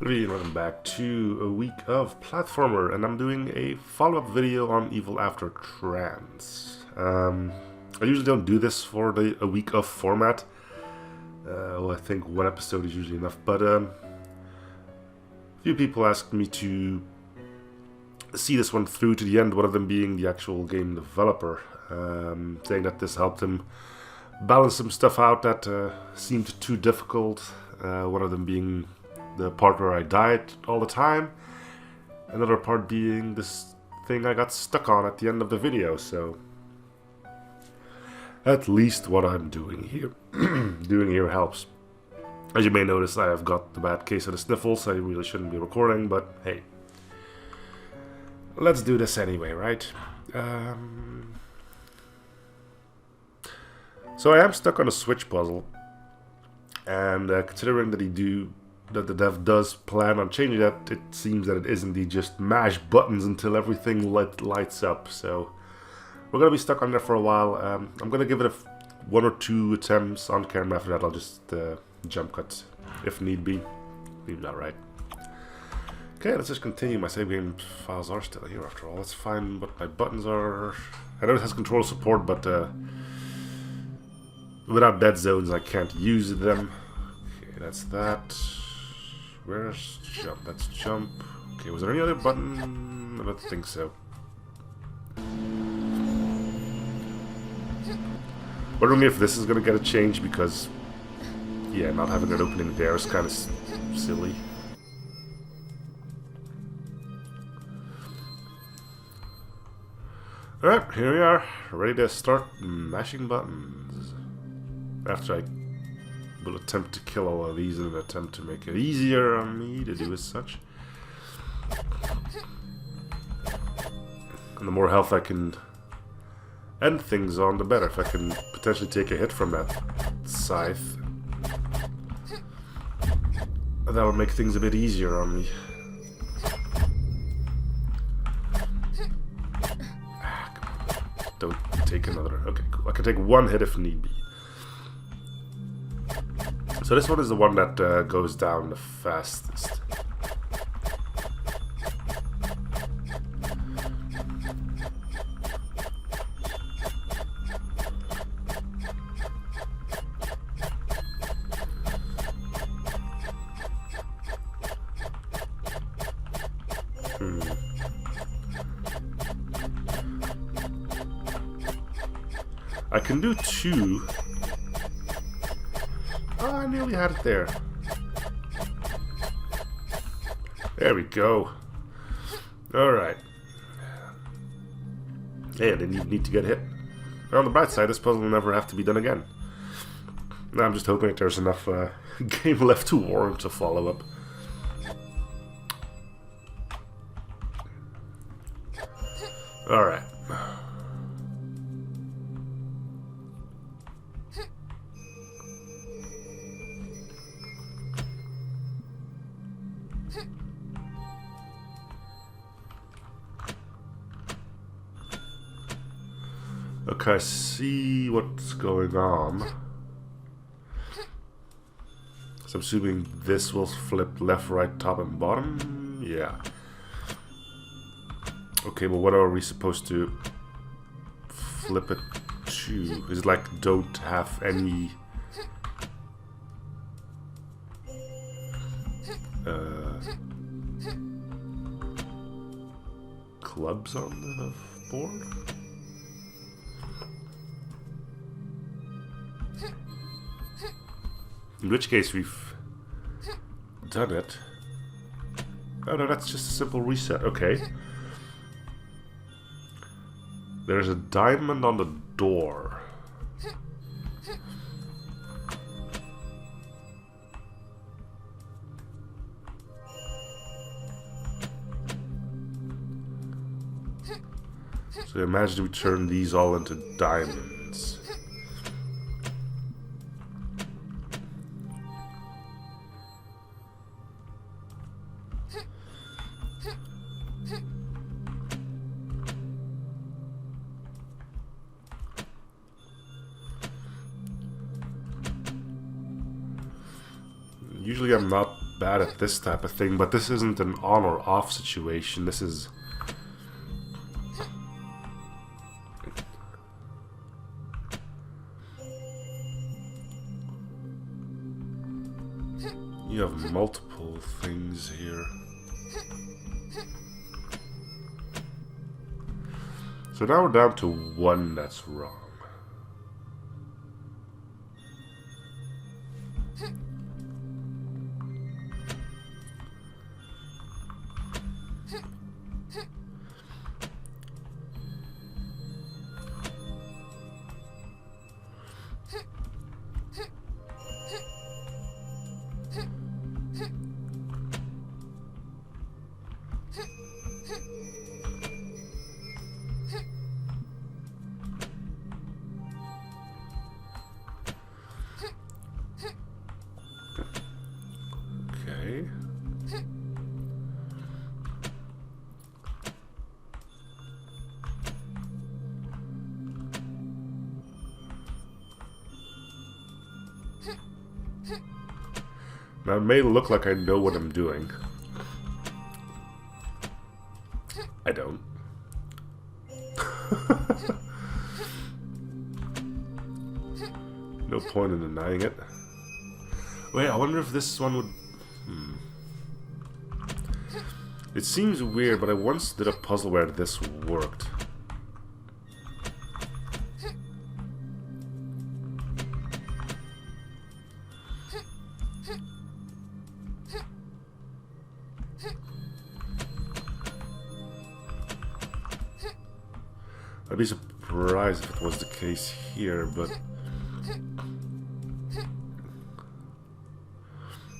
Good evening, welcome back to a week of platformer, and I'm doing a follow-up video on Evil After Trance. I usually don't do this for a week of format. Well, I think one episode is usually enough, but a few people asked me to see this one through to the end, one of them being the actual game developer, saying that this helped him balance some stuff out that seemed too difficult, one of them being the part where I died all the time, another part being this thing I got stuck on at the end of the video, so at least what I'm doing here helps. As you may notice, I have got the bad case of the sniffles. I really shouldn't be recording, but hey, let's do this anyway, right? So I am stuck on a switch puzzle, and considering that the dev does plan on changing that, it seems that it is indeed just mash buttons until everything lights up. So we're gonna be stuck on there for a while. I'm gonna give it one or two attempts on camera. After that, I'll just jump cut if need be. Leave that right. Okay, let's just continue. My save game files are still here after all. Let's find what my buttons are. I know it has control support, but without dead zones, I can't use them. Okay, that's that. Where's jump? That's jump. Okay, was there any other button? I don't think so. Wondering if this is gonna get a change because, yeah, not having an opening there is kind of silly. Alright, here we are, ready to start mashing buttons. After I will attempt to kill all of these in an attempt to make it easier on me to do as such. And the more health I can end things on, the better. If I can potentially take a hit from that scythe, that would make things a bit easier on me. Don't take another. Okay, cool. I can take one hit if need be. So this one is the one that goes down the fastest. I can do two. Oh, I nearly had it there. There we go. Alright. Hey, I didn't even need to get hit. On the bright side, this puzzle will never have to be done again. Now I'm just hoping that there's enough game left to warrant a follow-up. Alright. Okay, I see what's going on. So I'm assuming this will flip left, right, top, and bottom? Yeah. Okay, but what are we supposed to flip it to? Is it like don't have any clubs on the board? In which case we've done it. Oh no, that's just a simple reset. Okay. There's a diamond on the door. So imagine we turn these all into diamonds. Usually I'm not bad at this type of thing, but this isn't an on or off situation. This is... You have multiple things here. So now we're down to one that's wrong. Now, it may look like I know what I'm doing. I don't. No point in denying it. Wait, I wonder if this one would... It seems weird, but I once did a puzzle where this worked. I'd be surprised if it was the case here, but...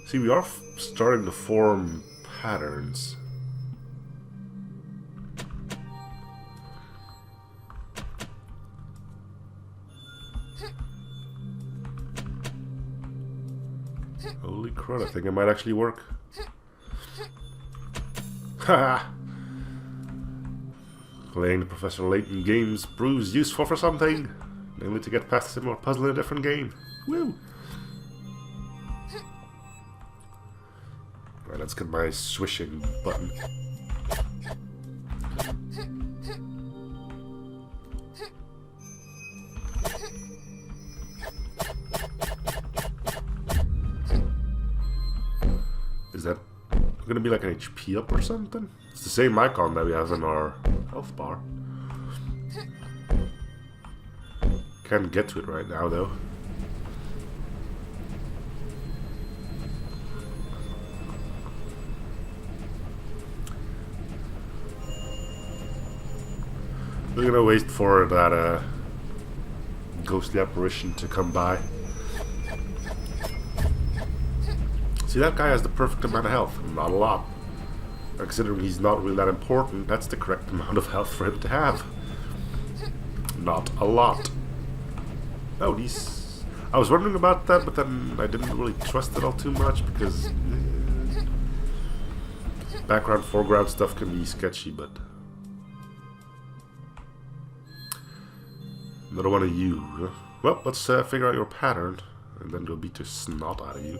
See, we are starting to form patterns. Holy crud, I think it might actually work. Haha! Playing the Professor Layton games proves useful for something. Namely to get past a similar puzzle in a different game. Woo! Right, let's get my swishing button. Is that gonna be like an HP up or something? It's the same icon that we have in our health bar. Can't get to it right now though. We're gonna wait for that ghostly apparition to come by. See, that guy has the perfect amount of health. Not a lot. Considering he's not really that important, that's the correct amount of health for him to have. Not a lot. Oh, these... I was wondering about that, but then I didn't really trust it all too much, because... background, foreground stuff can be sketchy, but... Another one of you. Well, let's figure out your pattern, and then we'll beat the snot out of you.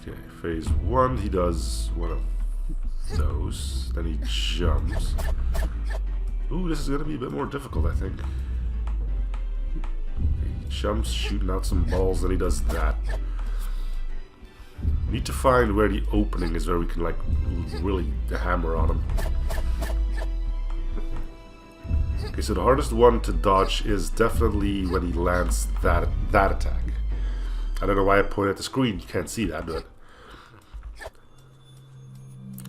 Okay, phase 1, he does one of those, then he jumps. Ooh, this is going to be a bit more difficult, I think. He jumps, shooting out some balls, then he does that. We need to find where the opening is, where we can, like, really hammer on him. Okay, so the hardest one to dodge is definitely when he lands that attack. I don't know why I pointed at the screen, you can't see that, but...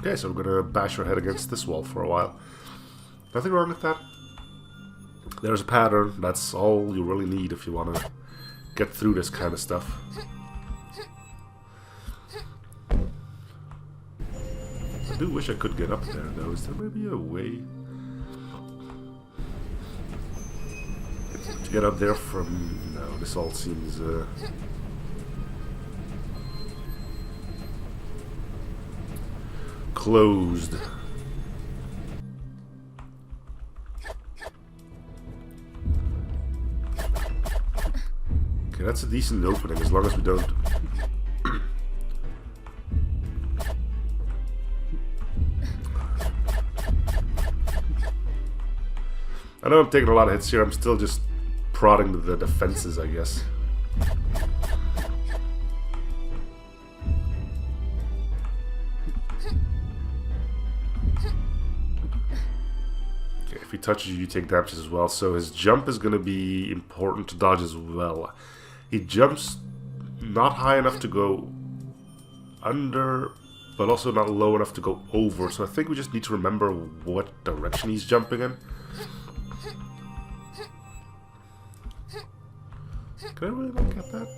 Okay, so we're gonna bash our head against this wall for a while. Nothing wrong with that. There's a pattern, that's all you really need if you want to get through this kind of stuff. I do wish I could get up there though. Is there maybe a way to get up there from... No, this all seems... closed. Okay, that's a decent opening, as long as we don't... I know I'm taking a lot of hits here, I'm still just prodding the defenses, I guess. Okay, if he touches you, you take damage as well, so his jump is going to be important to dodge as well. He jumps not high enough to go under, but also not low enough to go over, so I think we just need to remember what direction he's jumping in. Can I really not get that?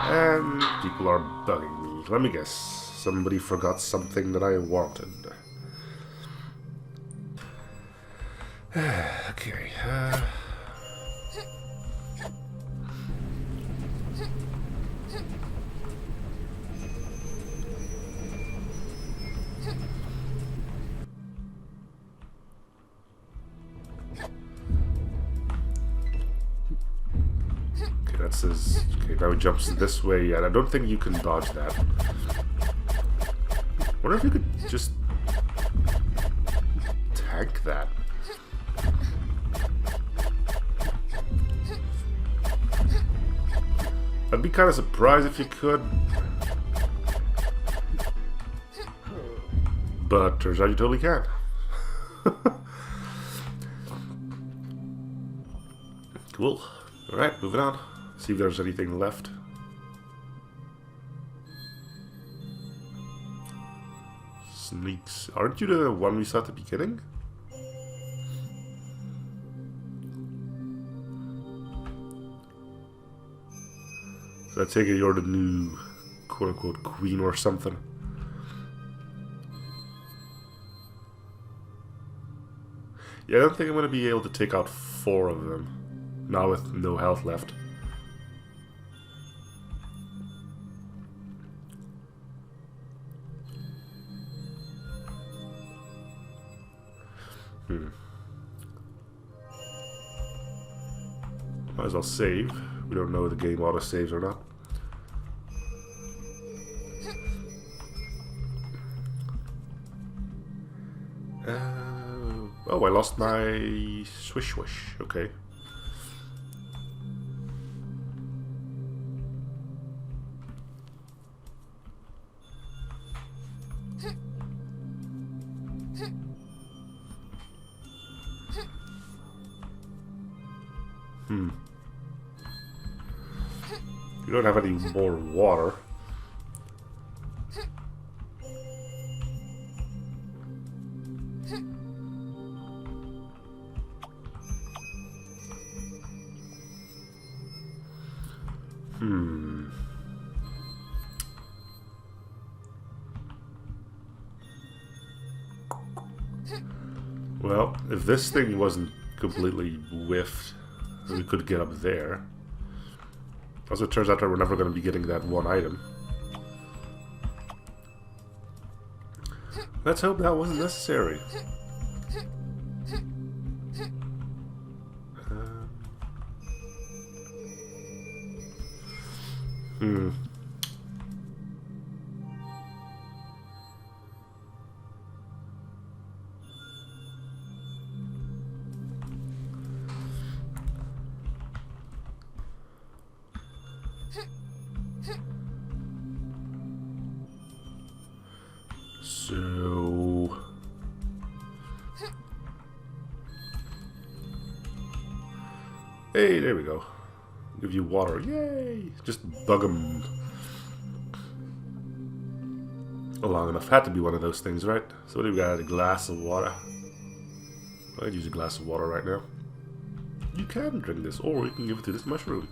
And people are bugging me. Let me guess. Somebody forgot something that I wanted. Okay. That says, okay, now he jumps this way, and I don't think you can dodge that. I wonder if you could just tank that. I'd be kind of surprised if you could. But turns out you totally can. Cool. Alright, moving on. See if there's anything left. Sneaks. Aren't you the one we saw at the beginning? So I take it you're the new quote-unquote queen or something. Yeah, I don't think I'm going to be able to take out 4 of them. Now with no health left. Might as well save. We don't know if the game auto saves or not. Oh, I lost my swish swish. Okay. You don't have any more water. Well, if this thing wasn't completely whiffed, we could get up there. Also, it turns out that we're never going to be getting that one item. Let's hope that wasn't necessary. So... Hey, there we go. Give you water. Yay! Just bug them. Long enough. Had to be one of those things, right? So what do we got? A glass of water. I'd use a glass of water right now. You can drink this, or you can give it to this mushroom.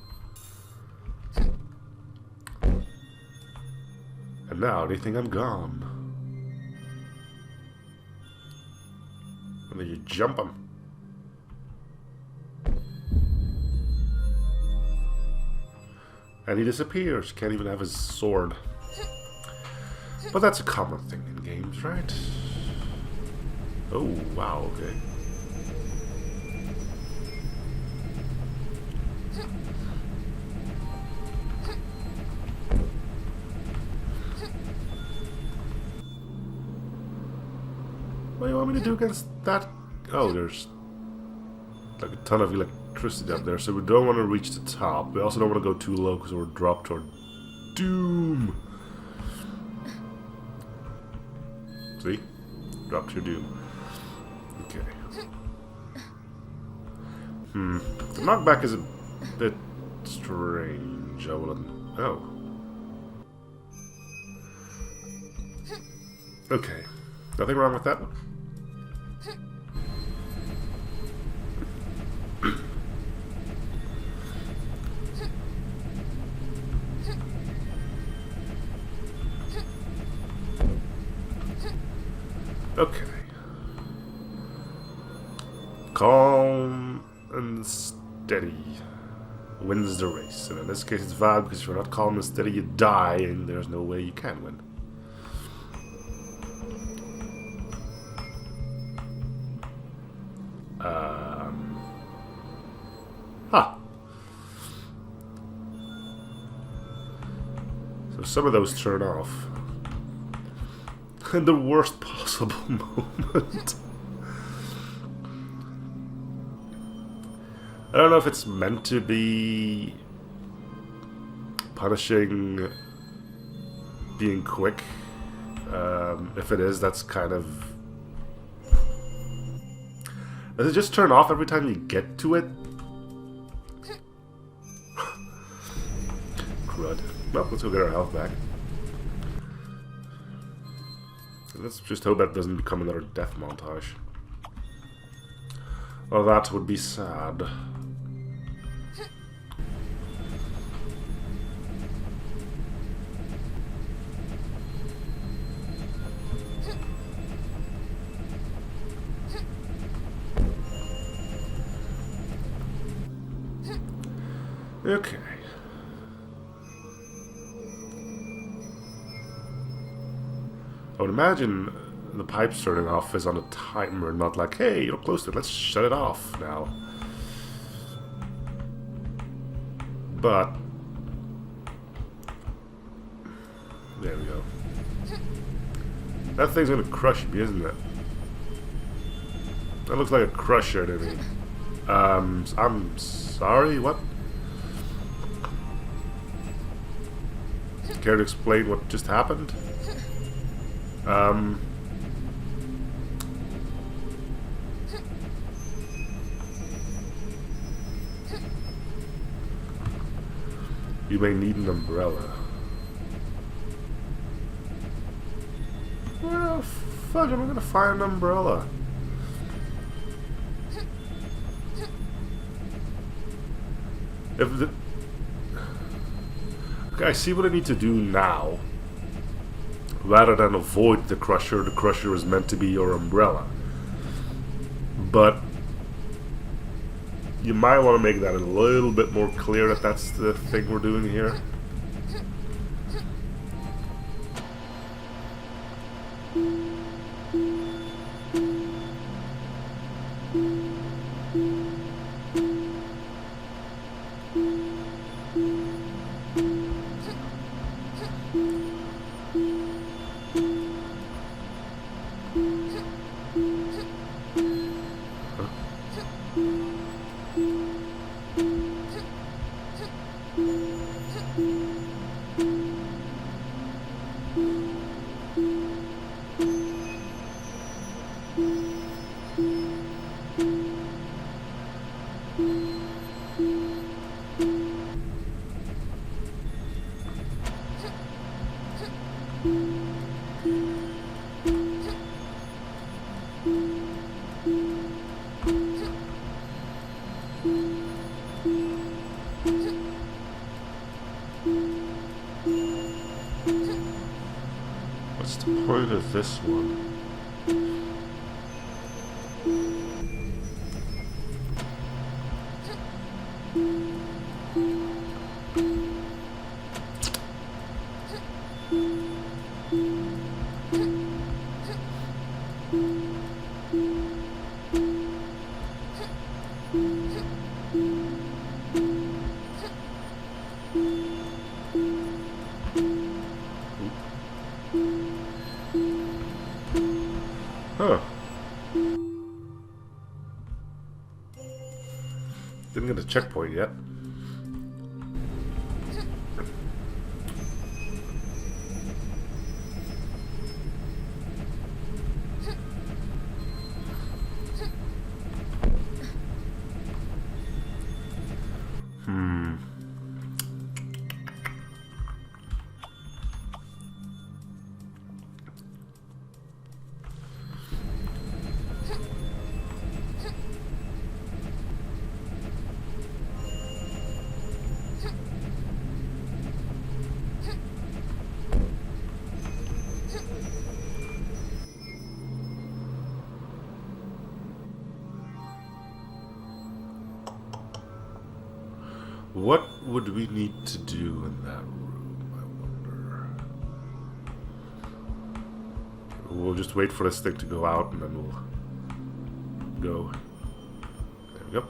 And now they think I'm gone. And then you jump him. And he disappears. Can't even have his sword. But that's a common thing in games, right? Oh, wow, okay. want me to do against that? Oh, there's like a ton of electricity up there, so we don't want to reach the top. We also don't want to go too low because we're dropped toward doom. See? Drop to your doom. Okay. The knockback is a bit strange. I will. Oh. Okay. Nothing wrong with that one. Okay. Calm and steady wins the race. And in this case it's valid because if you're not calm and steady you die and there's no way you can win. So some of those turn off. In the worst possible moment. I don't know if it's meant to be punishing being quick. If it is, that's kind of... Does it just turn off every time you get to it? Crud. Well, let's go get our health back. Let's just hope that doesn't become another death montage. Oh, that would be sad. Okay. I would imagine the pipes turning off is on a timer, not like, hey, you're close to it, let's shut it off now. But there we go. That thing's gonna crush me, isn't it? That looks like a crusher to me. I'm sorry, what? Care to explain what just happened? You may need an umbrella. Where the fuck am I gonna find an umbrella? If the... Okay, I see what I need to do now. Rather than avoid the crusher is meant to be your umbrella. But you might want to make that a little bit more clear that that's the thing we're doing here. What's the point of this one? checkpoint yet. What would we need to do in that room, I wonder? We'll just wait for this thing to go out and then we'll go. There we go.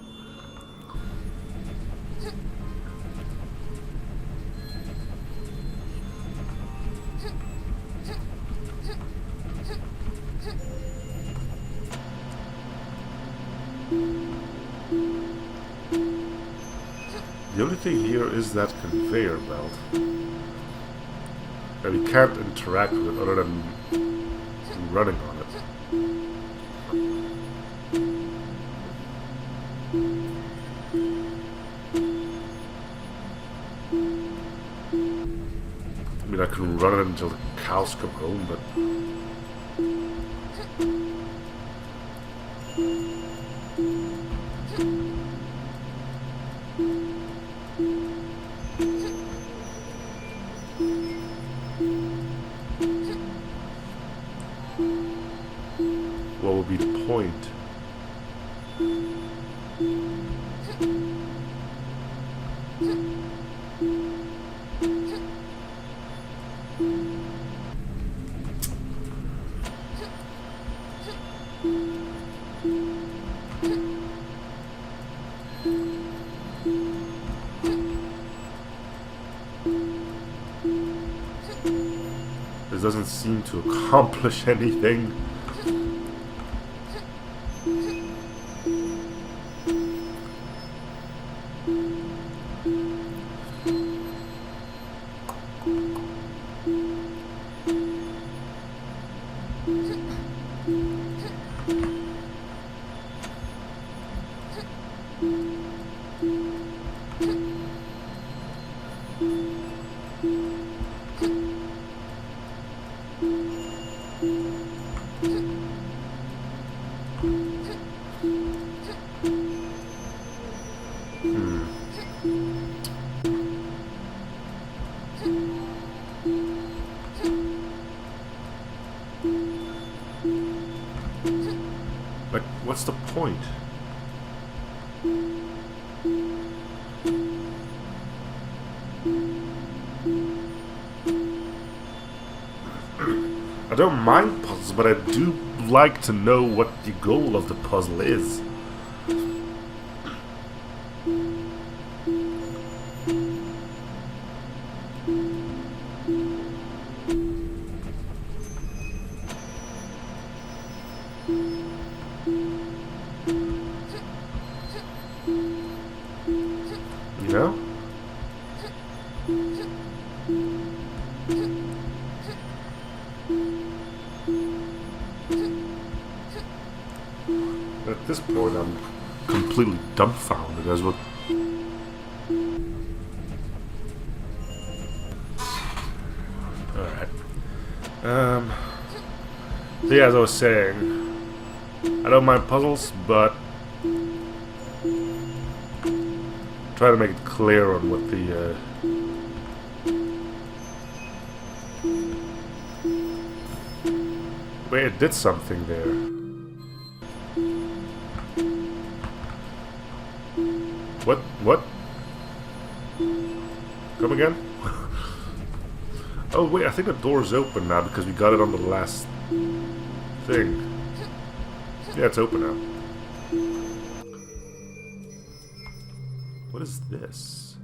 The only thing here is that conveyor belt. And we can't interact with it other than running on it. I mean, I can run it until the cows come home, but... what will be the point? This doesn't seem to accomplish anything. Like, what's the point? I don't mind puzzles, but I do like to know what the goal of the puzzle is. You know? At this point, I'm completely dumbfounded as what. Alright. So yeah, as I was saying, I don't mind puzzles, but try to make it clear on what the wait, it did something there. What? Come again? Oh wait, I think the door's open now because we got it on the last thing. Yeah, it's open now. What is this?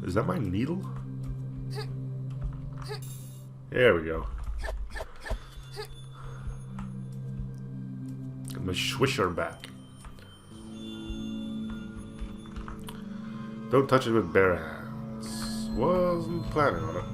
Is that my needle? There we go. my swisher back. Don't touch it with bare hands. Wasn't planning on it.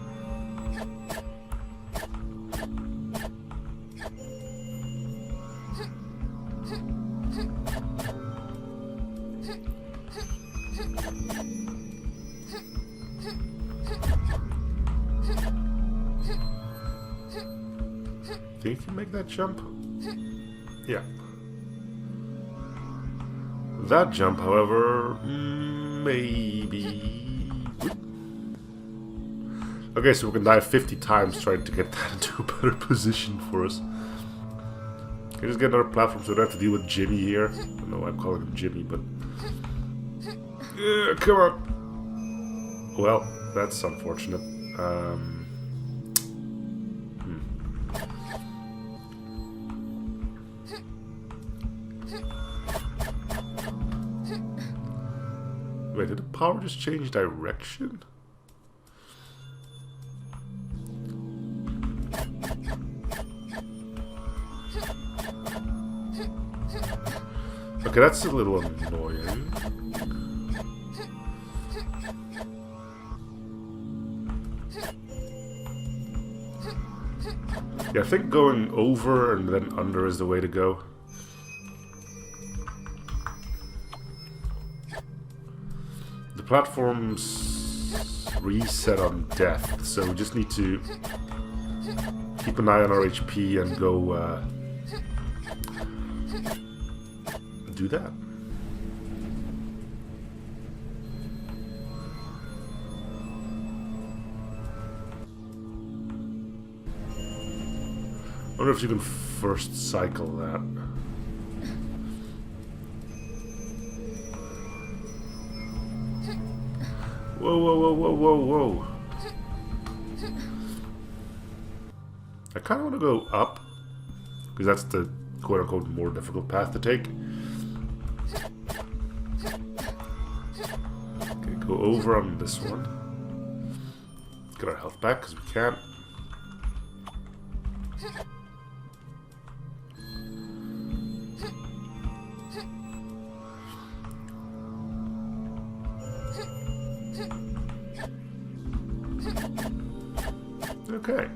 Think you can make that jump? Yeah. That jump, however, maybe... Okay, so we can die 50 times trying to get that into a better position for us. Can I just get another platform so I don't have to deal with Jimmy here? I don't know why I'm calling him Jimmy, but... Yeah, come on! Well, that's unfortunate. Wait, did the power just change direction? Okay, that's a little annoying. Yeah, I think going over and then under is the way to go. The platforms reset on death, so we just need to keep an eye on our HP and go do that. I wonder if you can first cycle that. Whoa, whoa, whoa, whoa, whoa, whoa. I kind of want to go up, because that's the quote-unquote more difficult path to take. Okay, go over on this one. Get our health back, because we can. Okay.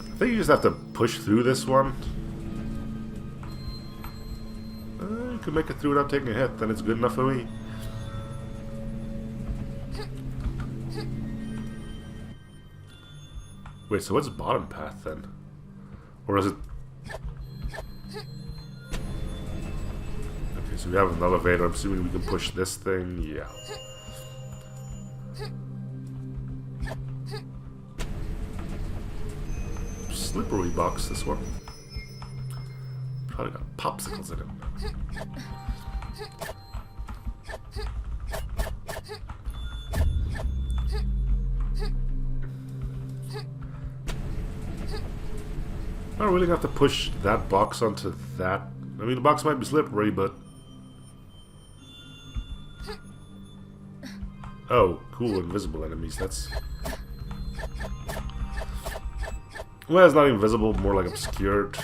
I think you just have to push through this one. You can make it through without taking a hit, then it's good enough for me. Wait, so what's the bottom path then? Or is it... Okay, so we have an elevator. I'm assuming we can push this thing. Yeah. Slippery box, this one. Probably got popsicles in it. I don't really have to push that box onto that. I mean, the box might be slippery, but... Oh, cool, invisible enemies, that's... Well, it's not even visible, more like obscured.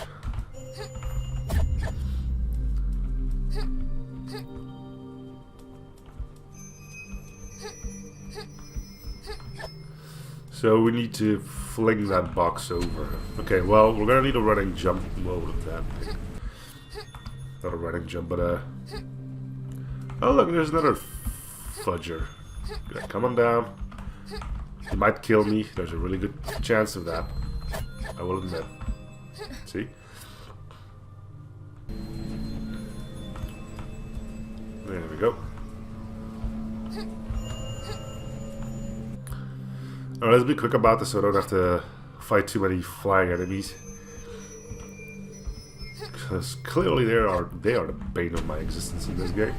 So we need to fling that box over. Okay, well, we're gonna need a running jump. Whoa, look at that thing. Not a running jump, but oh, look, there's another fudger. Good, come on down. He might kill me. There's a really good chance of that. I will admit. See? There we go. Alright, let's be quick about this so I don't have to fight too many flying enemies. Because clearly they are the bane of my existence in this game.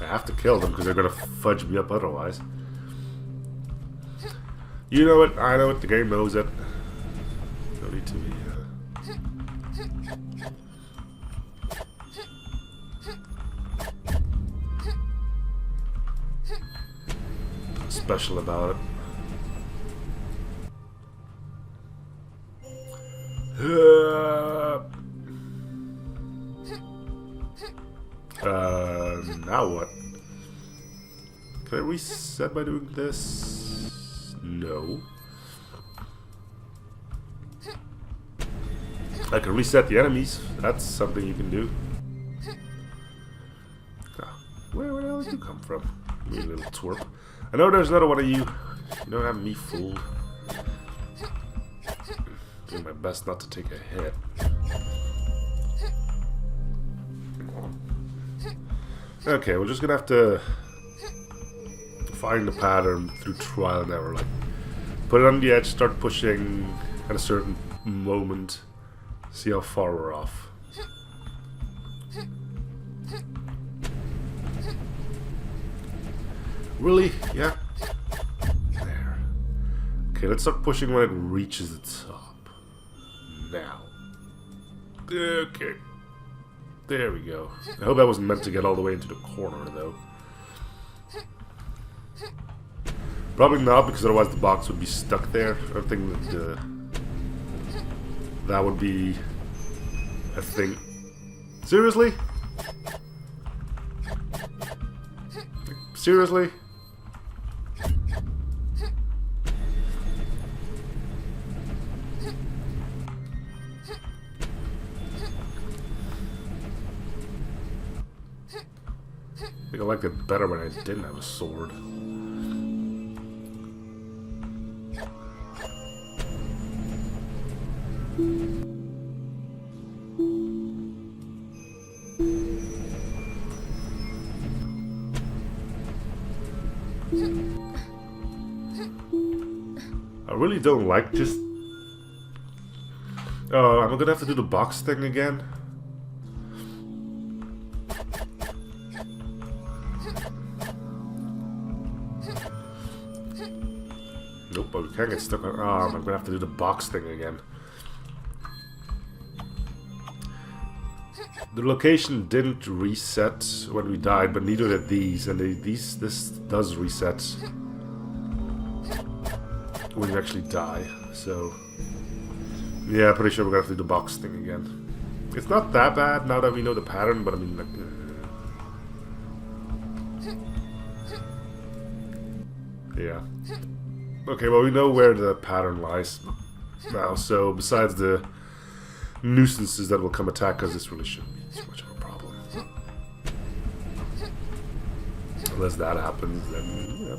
I have to kill them because they're going to fudge me up otherwise. You know it, I know it, the game knows it. No need to be special about it. Now what? Can I reset by doing this? No. I can reset the enemies. That's something you can do. Ah, where the hell did you come from? You little twerp. I know there's another one of you. You don't have me fooled. Doing my best not to take a hit. Okay, we're just gonna have to find the pattern through trial and error. Like, put it on the edge, start pushing at a certain moment, see how far we're off. Really? Yeah. There. Okay, let's start pushing when it reaches the top. Now. Okay. There we go. I hope I wasn't meant to get all the way into the corner, though. Probably not, because otherwise the box would be stuck there. I don't think that that would be a thing. Seriously? Seriously? I think I liked it better when I didn't have a sword. I really don't like just... Oh, I'm gonna have to do the box thing again. Nope, but we can't get stuck on... I'm gonna have to do the box thing again. The location didn't reset when we died, but neither did these, and this does reset when you actually die, so... Yeah, pretty sure we're gonna have to do the box thing again. It's not that bad now that we know the pattern, but I mean, like... Yeah. Okay, well, we know where the pattern lies now, so besides the nuisances that will come attack us, this really shouldn't be too much of a problem. Unless that happens, then, you know.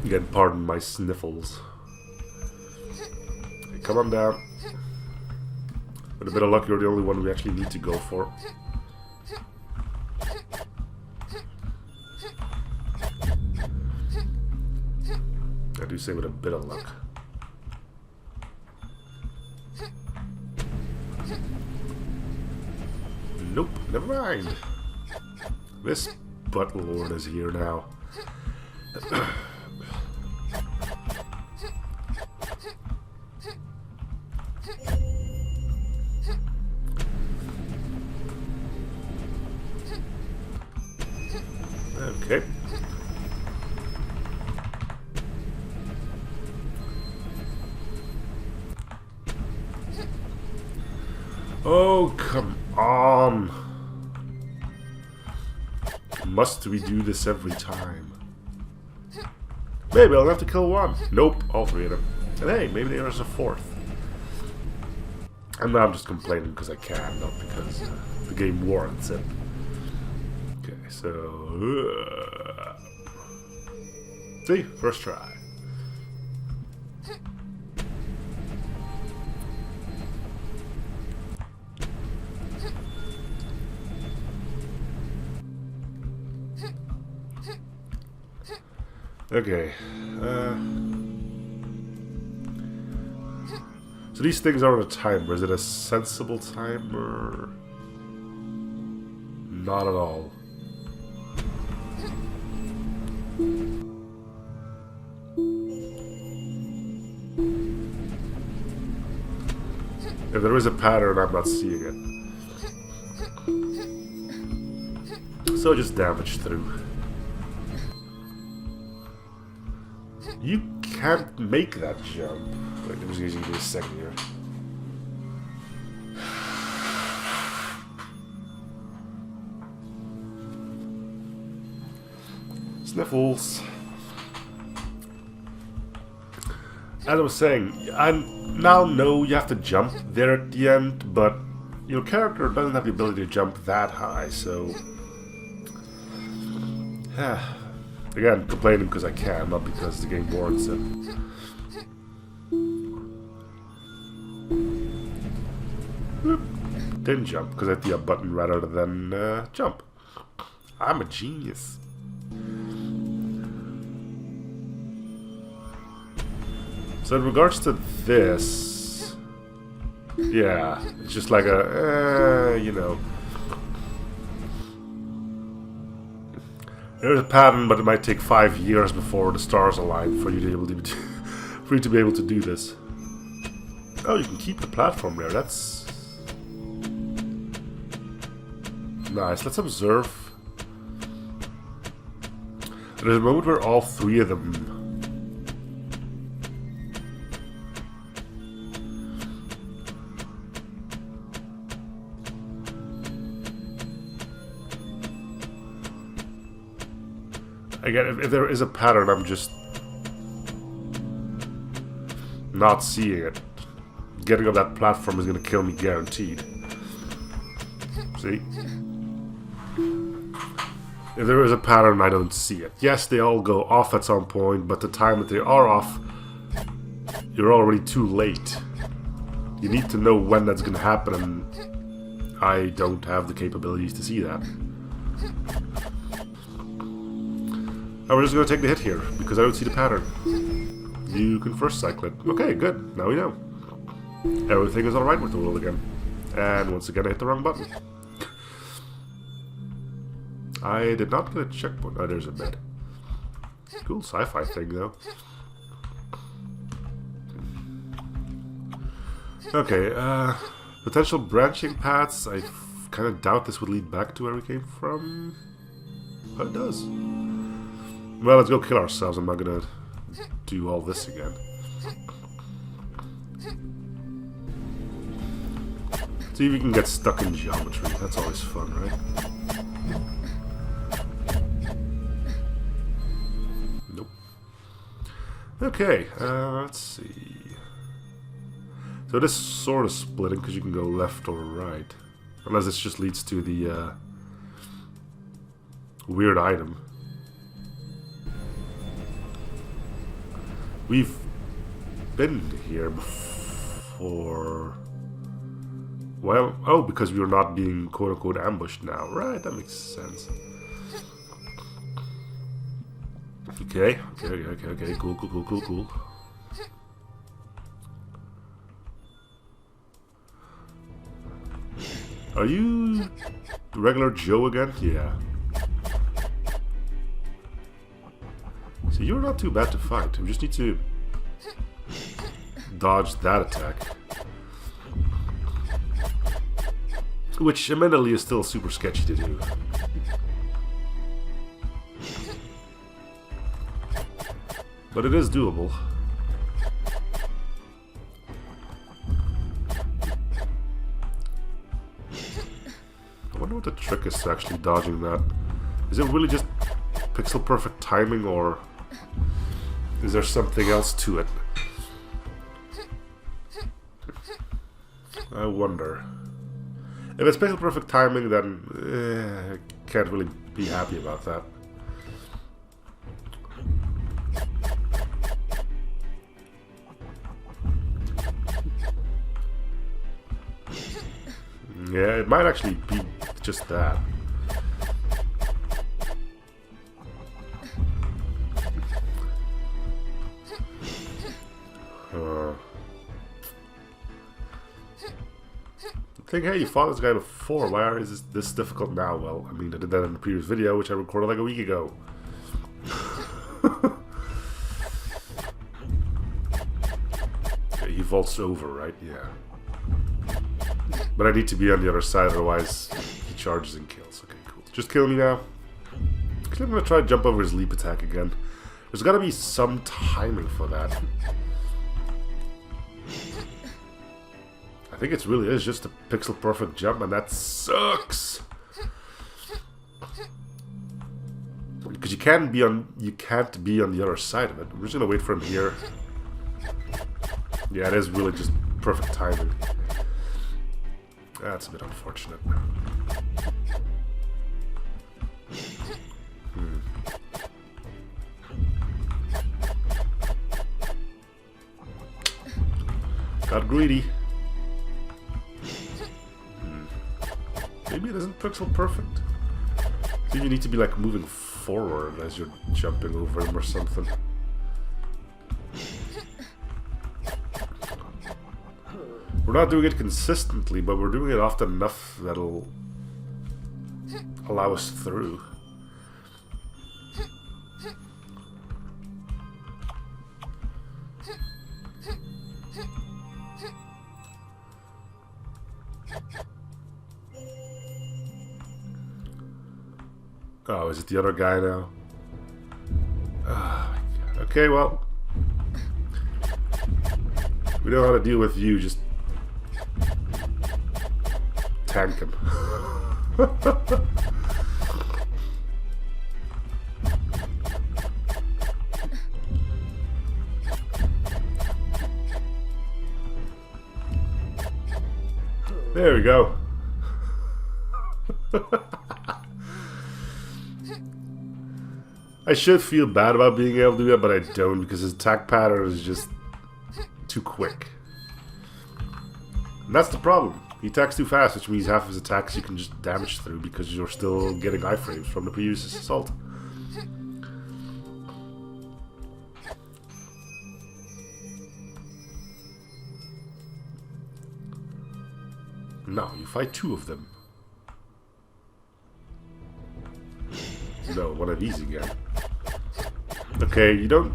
Again, pardon my sniffles. Okay, come on down. With a bit of luck, you're the only one we actually need to go for. I do say with a bit of luck. Nope, never mind. This butt lord is here now. Okay. Oh, come on. Must we do this every time? Maybe I'll have to kill one. Nope, all three of them. And hey, maybe there's a fourth. And now I'm just complaining because I can, not because the game warrants it. Okay, so... See? First try. Okay. So these things are on a timer. Is it a sensible timer? Not at all. If there is a pattern, I'm not seeing it. So just damage through. You can't make that jump. Wait, let me just give me a second here. Sniffles. As I was saying, I now know you have to jump there at the end, but your character doesn't have the ability to jump that high, so... Again, complaining because I can, not because the game warrants it. Didn't jump, because I hit the up button rather than jump. I'm a genius. So in regards to this... Yeah, it's just like a, you know... There's a pattern, but it might take 5 years before the stars align for you to be able to for you to be able to do this. Oh, you can keep the platform there. That's nice. Let's observe. There's a moment where all three of them again, if there is a pattern, I'm just not seeing it. Getting up that platform is going to kill me, guaranteed. See? If there is a pattern, I don't see it. Yes, they all go off at some point, but the time that they are off, you're already too late. You need to know when that's going to happen, and I don't have the capabilities to see that. And we're just going to take the hit here, because I don't see the pattern. You can first cycle it. Okay, good. Now we know. Everything is alright with the world again. And once again, I hit the wrong button. I did not get a checkpoint. Oh, there's a bed. Cool sci-fi thing, though. Okay, potential branching paths. I kind of doubt this would lead back to where we came from. But it does. Well, let's go kill ourselves. I'm not gonna do all this again. See if you can get stuck in geometry. That's always fun, right? Nope. Okay, let's see. So this is sort of splitting because you can go left or right. Unless this just leads to the weird item. We've been here before. Well, oh, because we were not being quote-unquote ambushed now. Right, that makes sense. Okay, cool. Are you regular Joe again? Yeah. So you're not too bad to fight. We just need to dodge that attack. Which, admittedly, is still super sketchy to do. But it is doable. I wonder what the trick is to actually dodging that. Is it really just pixel perfect timing, or is there something else to it? I wonder. If it's pixel perfect timing, then I can't really be happy about that. Yeah, it might actually be just that. Think, hey, you fought this guy before. Why is this difficult now? Well, I mean, I did that in the previous video, which I recorded like a week ago. Okay, he vaults over, right? Yeah. But I need to be on the other side, otherwise he charges and kills. Okay, cool. Just kill me now. Actually, I'm gonna try to jump over his leap attack again. There's gotta be some timing for that. I think it really is just a pixel perfect jump, and that sucks. Because you can't be on the other side of it. We're just gonna wait for him here. Yeah, it is really just perfect timing. That's a bit unfortunate. Got greedy. Maybe it isn't pixel perfect. Maybe you need to be like moving forward as you're jumping over him or something. We're not doing it consistently, but we're doing it often enough that'll allow us through. Oh, is it the other guy now? Oh my god. Okay, well. We know how to deal with you, just tank him. There we go. I should feel bad about being able to do that, but I don't, because his attack pattern is just too quick. And that's the problem. He attacks too fast, which means half of his attacks you can just damage through because you're still getting iframes from the previous assault. No, you fight two of them. No, one of these again. Okay, you don't...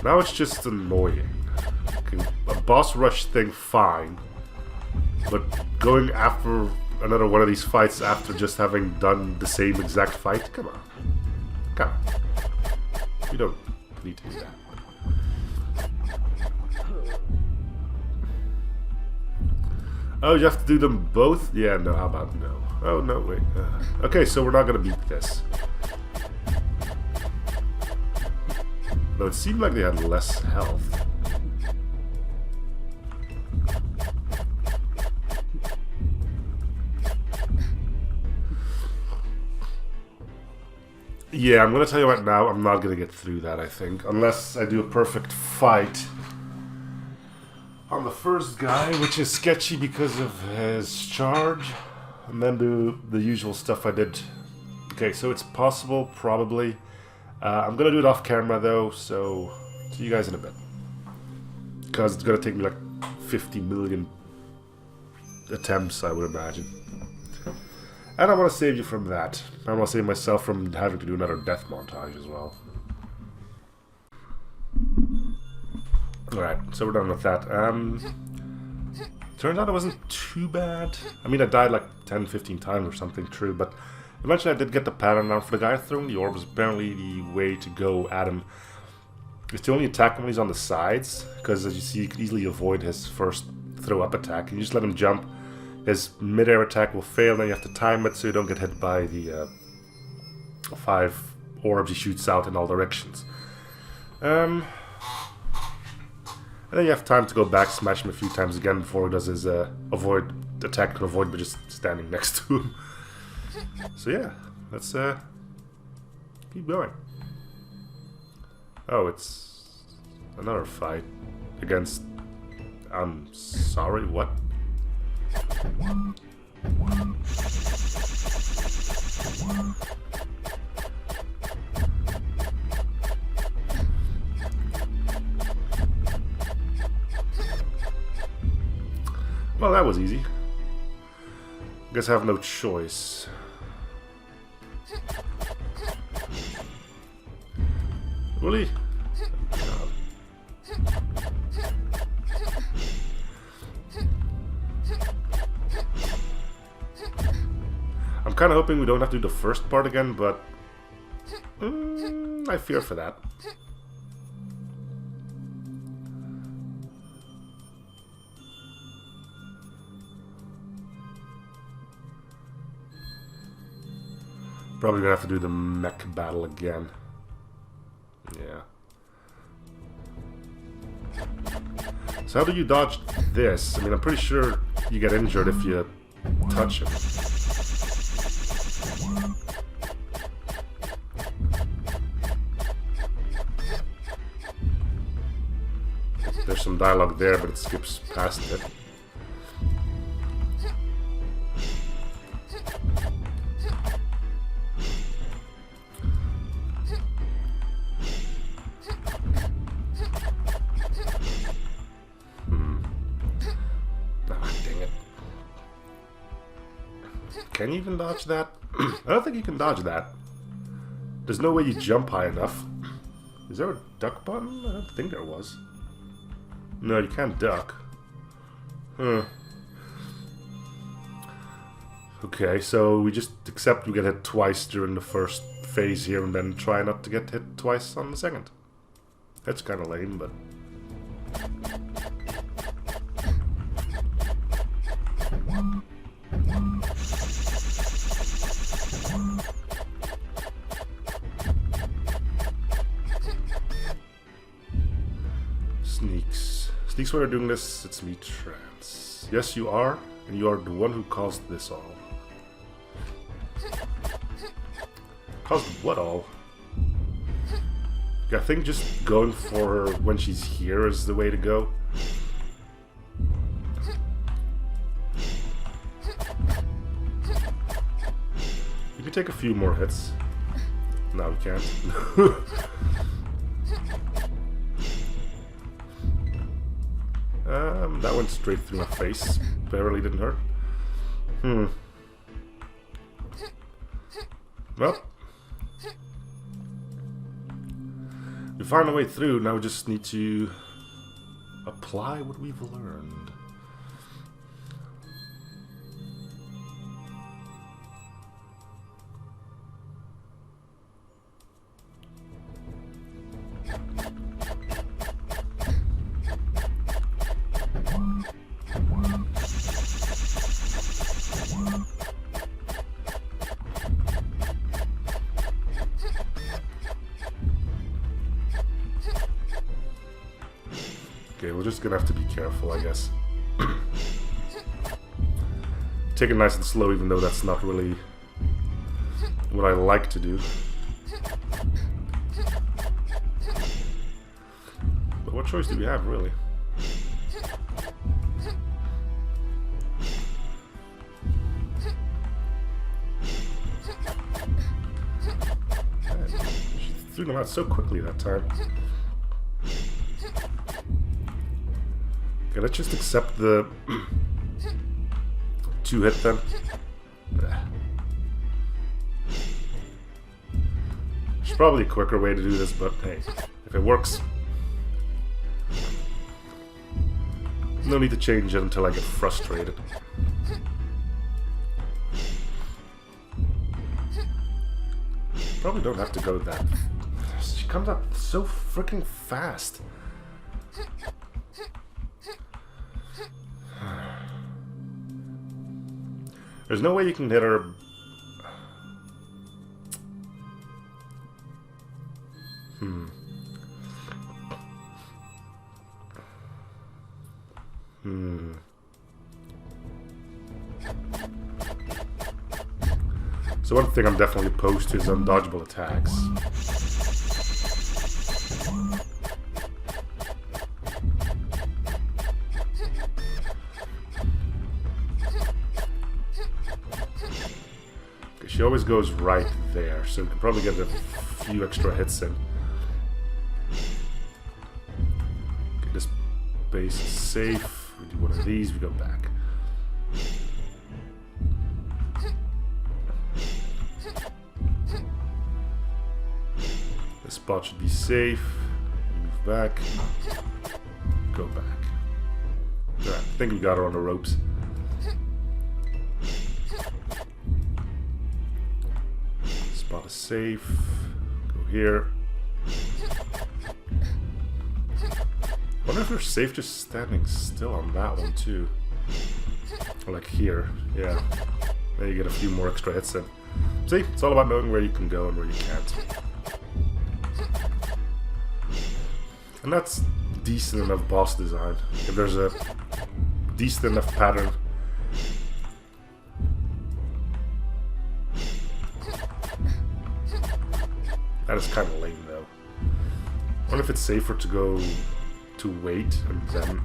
Now it's just annoying. Okay, a boss rush thing, fine. But going after another one of these fights after just having done the same exact fight? Come on. Come on. You don't need to do that. Oh, you have to do them both? Yeah, no, how about no? Oh, no, wait. Okay, so we're not gonna beat this. Though it seemed like they had less health. Yeah, I'm gonna tell you right now, I'm not gonna get through that, I think. Unless I do a perfect fight on the first guy, which is sketchy because of his charge, and then do the usual stuff I did. Okay, so it's possible, probably. I'm gonna do it off camera though, so see you guys in a bit. Because it's gonna take me like 50 million attempts, I would imagine. And I want to save you from that. I want to save myself from having to do another death montage as well. Alright, so we're done with that. Turns out it wasn't too bad. I mean, I died like 10-15 times or something, true, but eventually I did get the pattern down. For the guy throwing the orb was apparently the way to go at him. It's to only attack him when he's on the sides, because as you see, you can easily avoid his first throw-up attack. You just let him jump. His mid-air attack will fail, then you have to time it so you don't get hit by the 5 orbs he shoots out in all directions. And then you have time to go back, smash him a few times again before he does his avoid attack to avoid by just standing next to him. So yeah, let's keep going. Oh, it's another fight against... I'm sorry, what? Well, that was easy. Guess I have no choice. Really? kind of hoping we don't have to do the first part again, but I fear for that. Probably gonna have to do the mech battle again. Yeah. So how do you dodge this? I mean, I'm pretty sure you get injured if you touch him. There's some dialogue there, but it skips past it. Can you even dodge that? I don't think you can dodge that. There's no way you jump high enough. Is there a duck button? I don't think there was. No, you can't duck. Huh. Okay, so we just accept we get hit twice during the first phase here and then try not to get hit twice on the second. That's kind of lame, but... Sneaks, while you're doing this, it's me, Trance. Yes, you are, and you are the one who caused this all. Caused what all? I think just going for her when she's here is the way to go. You can take a few more hits. No, we can't. That went straight through my face. Barely didn't hurt. Well. We found a way through, now we just need to apply what we've learned. Okay, we're just gonna have to be careful, I guess. Take it nice and slow, even though that's not really what I like to do. But what choice do we have, really? She threw them out so quickly that time. Okay, let's just accept the 2-hit then. There's probably a quicker way to do this, but hey, if it works. No need to change it until I get frustrated. Probably don't have to go that. She comes up so freaking fast. There's no way you can hit her. So one thing I'm definitely opposed to is undodgeable attacks. She always goes right there, so we can probably get a few extra hits in. Okay, this base is safe. We do one of these, we go back. This spot should be safe. Move back. Go back. Alright, I think we got her on the ropes. Spot a safe. Go here. Wonder if they're safe just standing still on that one too. Or like here, yeah. There you get a few more extra hits in. See, it's all about knowing where you can go and where you can't. And that's decent enough boss design. If there's a decent enough pattern. That is kind of lame though. I wonder if it's safer to go to wait and then...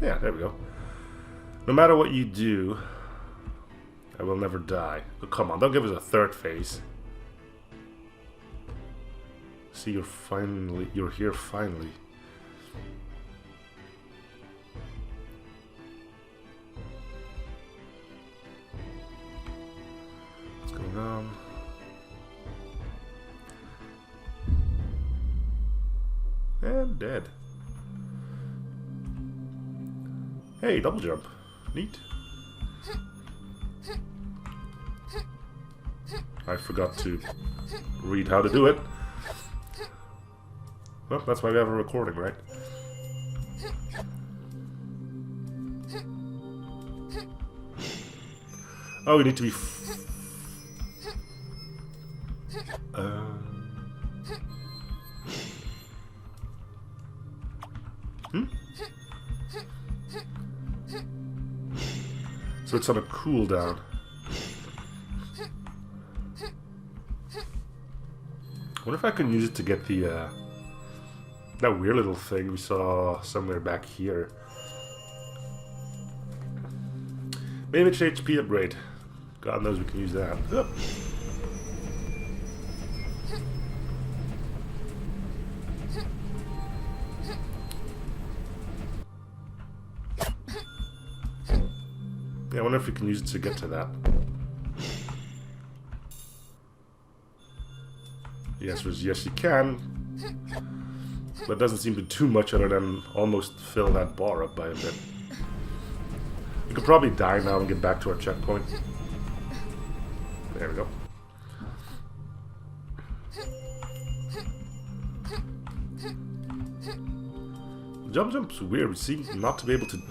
Yeah, there we go. No matter what you do, I will never die. Oh, come on, don't give us a third phase. See, you're here finally. What's going on? And dead. Hey, double jump. Neat. I forgot to read how to do it. Well, that's why we have a recording, right? Oh, we need to be... So it's on a cooldown. I wonder if I can use it to get the, that weird little thing we saw somewhere back here. Maybe it's HP upgrade. God knows we can use that. Yep. Yeah, I wonder if we can use it to get to that. Yes, yes you can. But it doesn't seem to do too much other than almost fill that bar up by a bit. We could probably die now and get back to our checkpoint. There we go. Jump's weird. We seem not to be able to...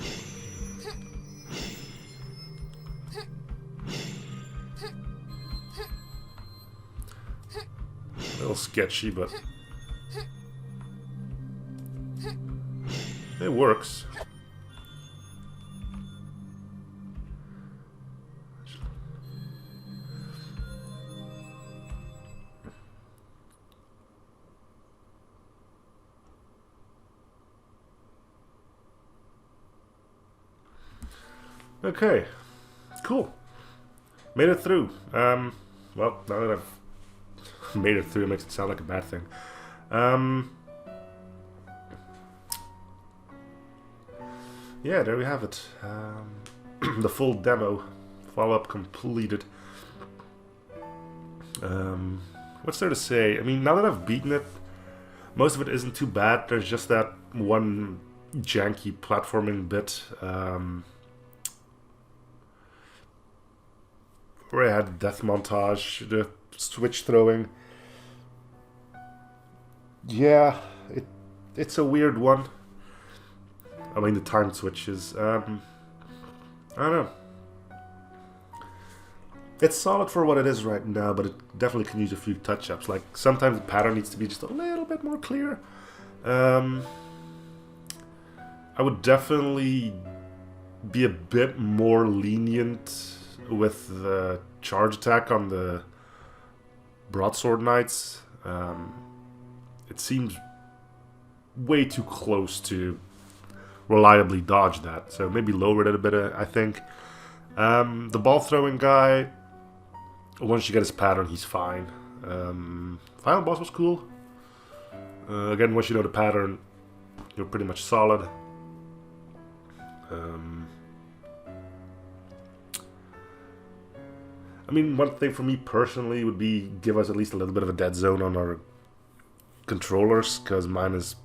A little sketchy, but... it works. Okay, cool. Made it through. Well, now that I've made it through, it makes it sound like a bad thing. Yeah, there we have it. The full demo, follow-up completed. What's there to say? I mean, now that I've beaten it, most of it isn't too bad. There's just that one janky platforming bit. Where I had the death montage, the switch throwing. Yeah, it's a weird one. I mean, the time switches. I don't know. It's solid for what it is right now, but it definitely can use a few touch-ups. Like, sometimes the pattern needs to be just a little bit more clear. I would definitely be a bit more lenient with the charge attack on the broadsword knights. It seems way too close to reliably dodge that, so maybe lower it a bit, I think. The ball throwing guy, once you get his pattern, he's fine. Final boss was cool. Again, once you know the pattern, you're pretty much solid. I mean, one thing for me personally would be give us at least a little bit of a dead zone on our controllers, because mine is...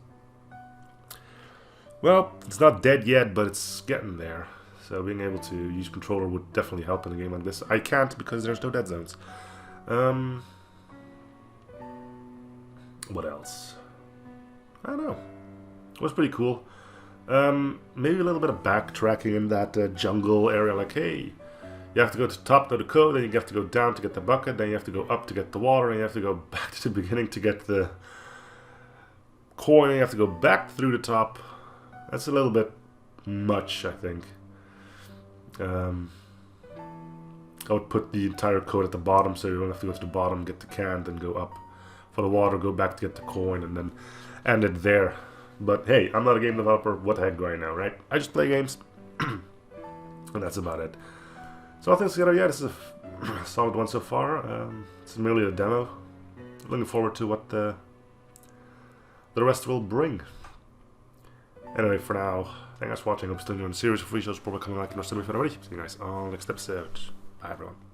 well, it's not dead yet, but it's getting there. So being able to use controller would definitely help in a game like this. I can't because there's no dead zones. What else? I don't know. It was pretty cool. Maybe a little bit of backtracking in that jungle area, like, hey, you have to go to the top to the code, then you have to go down to get the bucket, then you have to go up to get the water, and you have to go back to the beginning to get the coin, and you have to go back through the top. That's a little bit much, I think. I would put the entire code at the bottom, so you don't have to go to the bottom, get the can, then go up for the water, go back to get the coin, and then end it there. But hey, I'm not a game developer, what the heck do I know, right? I just play games, and that's about it. So all things together, yeah, this is a solid one so far. It's merely a demo. Looking forward to what the rest will bring. Anyway, for now, thank you guys for watching. I'm still doing a series of free shows, probably coming like in the rest of the video. See you guys on the next episode. Bye, everyone.